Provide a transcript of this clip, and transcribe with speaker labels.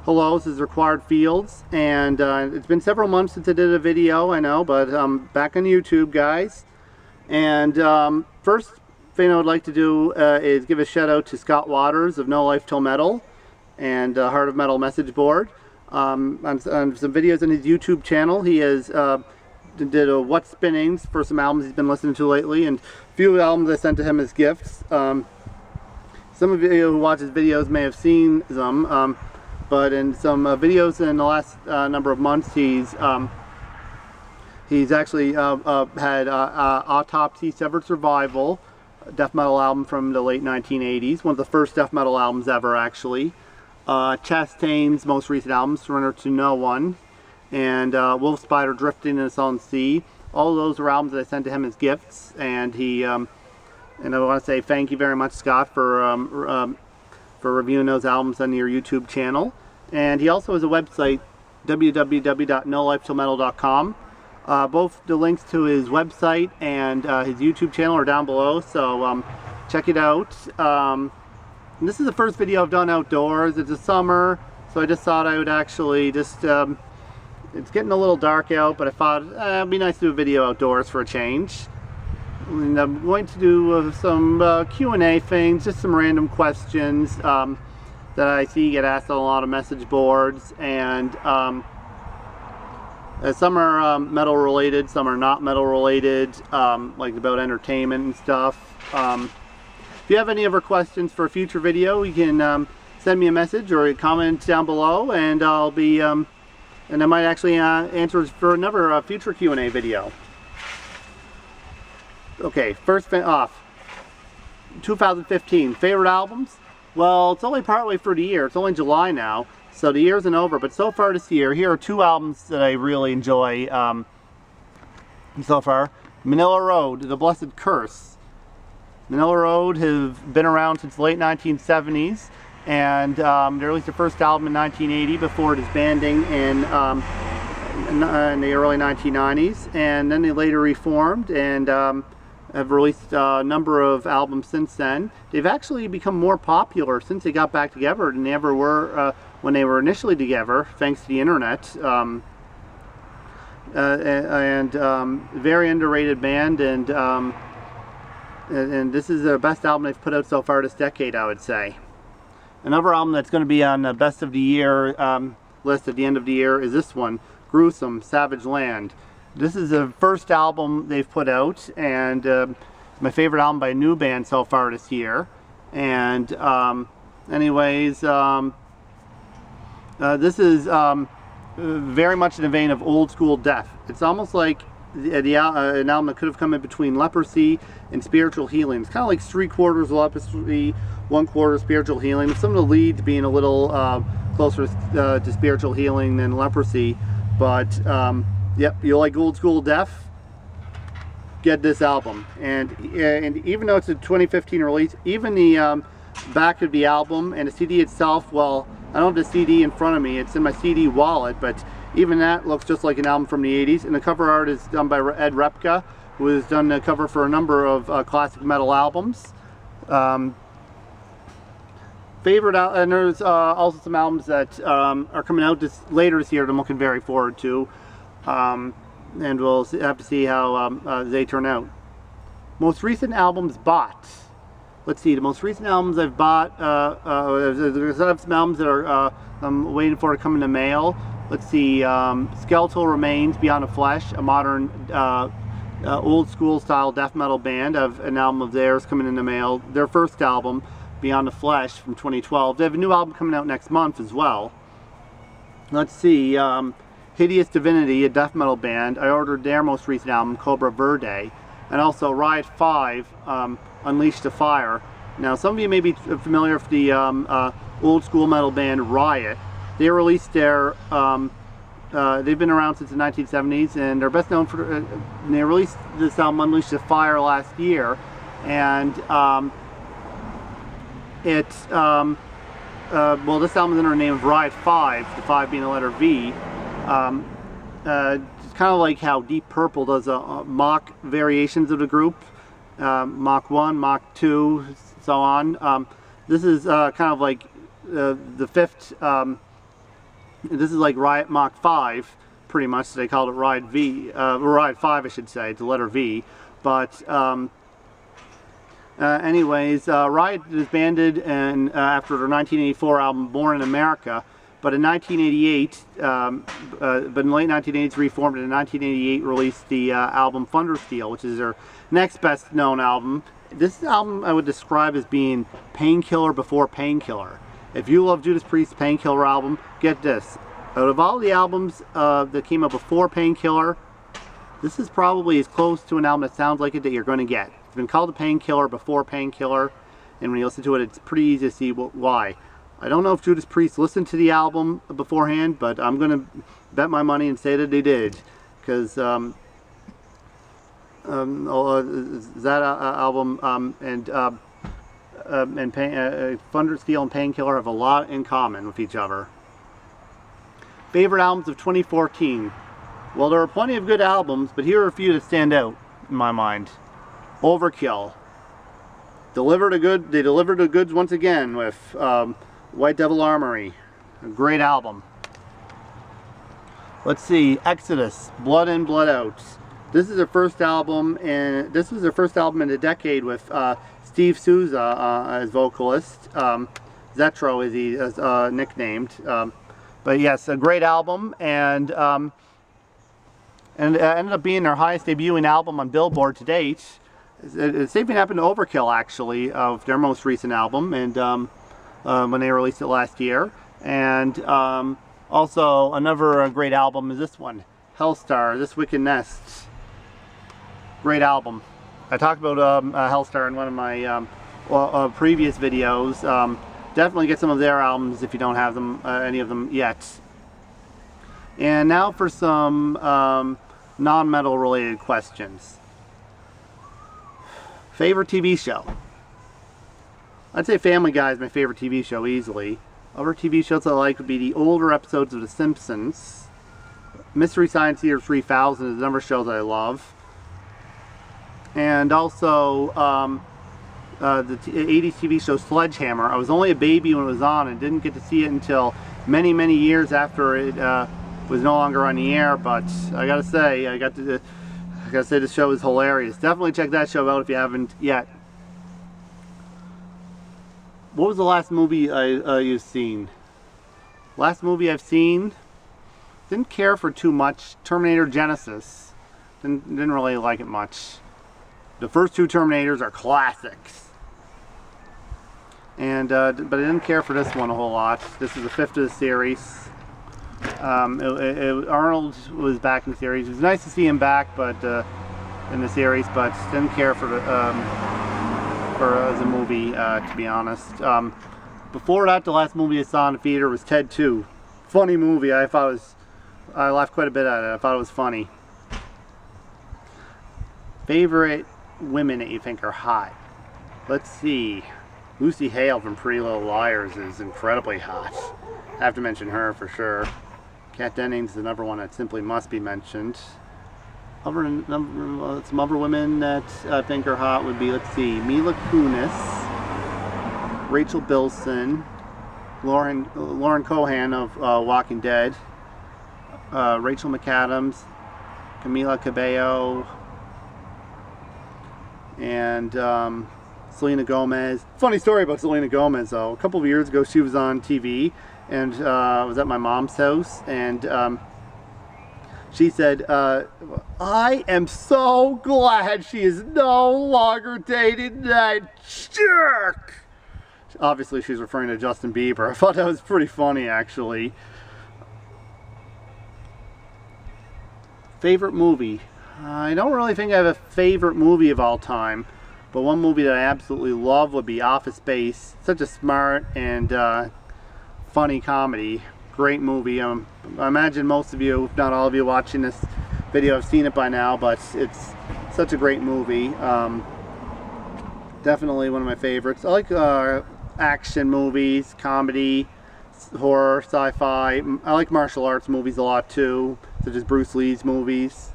Speaker 1: hellos as required fields, and it's been several months since I did a video, I know, but I'm back on YouTube, guys. And first thing I would like to do is give a shout out to Scott Waters of No Life Till Metal and Heart of Metal message board. On some videos on his YouTube channel, he has did a what spinnings for some albums he's been listening to lately, and a few albums I sent to him as gifts. Some of you who watch his videos may have seen them, but in some videos in the last number of months, he's actually had Autopsy, Severed Survival, a death metal album from the late 1980s, one of the first death metal albums ever, actually. Chastain's most recent album, Surrender to No One, and Wolf Spider, Drifting in a Sullen Sea. All of those are albums that I sent to him as gifts, and he and I want to say thank you very much, Scott, for reviewing those albums on your YouTube channel. And he also has a website, www.nolifetillmetal.com. Both the links to his website and his YouTube channel are down below, so check it out. And this is the first video I've done outdoors. It's a summer, so I just thought I would actually just, it's getting a little dark out, but I thought it'd be nice to do a video outdoors for a change. And I'm going to do some Q&A things, just some random questions that I see get asked on a lot of message boards, and some are metal related, some are not metal related, like about entertainment and stuff. If you have any other questions for a future video, you can send me a message or a comment down below, and I'll be and I might actually answer for another future Q&A video. Okay, first thing off, 2015 favorite albums. Well, it's only partway through the year. It's only July now, so the year isn't over. But so far this year, here are two albums that I really enjoy so far. Manila Road, The Blessed Curse. Manila Road have been around since the late 1970s, and they released their first album in 1980 before disbanding in the early 1990s, and then they later reformed and have released a number of albums since then. They've actually become more popular since they got back together than they ever were when they were initially together, thanks to the internet. Very underrated band, and this is the best album they've put out so far this decade, I would say. Another album that's going to be on the best of the year list at the end of the year is this one, Gruesome, Savage Land. This is the first album they've put out, and my favorite album by a new band so far this year. And anyways, this is very much in the vein of old school death. It's almost like an album that could have come in between Leprosy and Spiritual Healing. It's kind of like 3/4 Leprosy, 1/4 Spiritual Healing, with some of the leads being a little closer to Spiritual Healing than Leprosy. But yep, you like old school death, get this album. And even though it's a 2015 release, even the back of the album and the CD itself, well, I don't have the CD in front of me, it's in my CD wallet, but even that looks just like an album from the 80s. And the cover art is done by Ed Repka, who has done the cover for a number of classic metal albums. And there's also some albums that are coming out later this year that I'm looking very forward to. And we'll have to see how they turn out. Most recent albums bought. Let's see, the most recent albums I've bought, there's some albums that are I'm waiting for to come in the mail. Let's see, Skeletal Remains, Beyond the Flesh, a modern old school style death metal band. I have an album of theirs coming in the mail. Their first album, Beyond the Flesh, from 2012. They have a new album coming out next month as well. Let's see, Hideous Divinity, a death metal band. I ordered their most recent album, Cobra Verde, and also Riot 5, Unleash the Fire. Now, some of you may be familiar with the old school metal band Riot. They released their, they've been around since the 1970s, and they're best known for, they released this album, Unleash the Fire, last year, and well, this album is under the name of Riot 5, the 5 being the letter V. It's kind of like how Deep Purple does mock variations of the group, Mach 1, Mach 2, so on. This is kind of like the fifth This is like Riot Mach 5, pretty much. So they called it Ride 5, I should say. It's the letter V. But anyways, Riot disbanded after their 1984 album Born in America. But in 1988, but in late 1980s reformed, and in 1988 released the album Thundersteel, which is their next best known album. This album I would describe as being Painkiller before Painkiller. If you love Judas Priest's Painkiller album, get this. Out of all the albums that came out before Painkiller, this is probably as close to an album that sounds like it that you're going to get. It's been called a Painkiller before Painkiller, and when you listen to it, it's pretty easy to see why. I don't know if Judas Priest listened to the album beforehand, but I'm going to bet my money and say that they did. Because that album and Thundersteel and Painkiller have a lot in common with each other. Favorite albums of 2014. Well, there are plenty of good albums, but here are a few that stand out in my mind. Overkill. They delivered the goods once again with White Devil Armory, a great album. Let's see, Exodus, Blood In, Blood Out. This is their first album, and this was their first album in a decade with Steve Souza as vocalist. Zetro is he is nicknamed. But yes, a great album, and it ended up being their highest debuting album on Billboard to date. The same thing happened to Overkill, actually, of their most recent album, and when they released it last year. And also another great album is this one, Hellstar, This Wicked Nest. Great album. I talked about Hellstar in one of my previous videos. Definitely get some of their albums if you don't have them, any of them yet. And now for some non-metal related questions. Favorite TV show? I'd say Family Guy is my favorite TV show easily. Other TV shows I like would be the older episodes of The Simpsons. Mystery Science Theater 3000 is another show that I love. And also the 80s TV show Sledgehammer. I was only a baby when it was on and didn't get to see it until many, many years after it was no longer on the air. But I gotta say, this show is hilarious. Definitely check that show out if you haven't yet. What was the last movie you've seen? Last movie I've seen, didn't care for too much. Terminator Genesis. Didn't really like it much. The first two Terminators are classics. And but I didn't care for this one a whole lot. This is the fifth of the series. Arnold was back in the series. It was nice to see him back, but in the series, but didn't care for as a movie, to be honest. Before that, the last movie I saw in the theater was Ted 2. Funny movie. I laughed quite a bit at it. I thought it was funny. Favorite women that you think are hot? Let's see. Lucy Hale from Pretty Little Liars is incredibly hot. I have to mention her for sure. Kat Dennings is another one that simply must be mentioned. Some other women that I think are hot would be, let's see, Mila Kunis, Rachel Bilson, Lauren Cohan of Walking Dead, Rachel McAdams, Camila Cabello, and Selena Gomez. Funny story about Selena Gomez though. A couple of years ago she was on TV and was at my mom's house, and she said, I am so glad she is no longer dating that jerk. Obviously she's referring to Justin Bieber. I thought that was pretty funny actually. Favorite movie? I don't really think I have a favorite movie of all time, but one movie that I absolutely love would be Office Space. Such a smart and funny comedy. Great movie. I imagine most of you, if not all of you watching this video, have seen it by now, but it's such a great movie. Definitely one of my favorites. I like action movies, comedy, horror, sci-fi. I like martial arts movies a lot too, such as Bruce Lee's movies.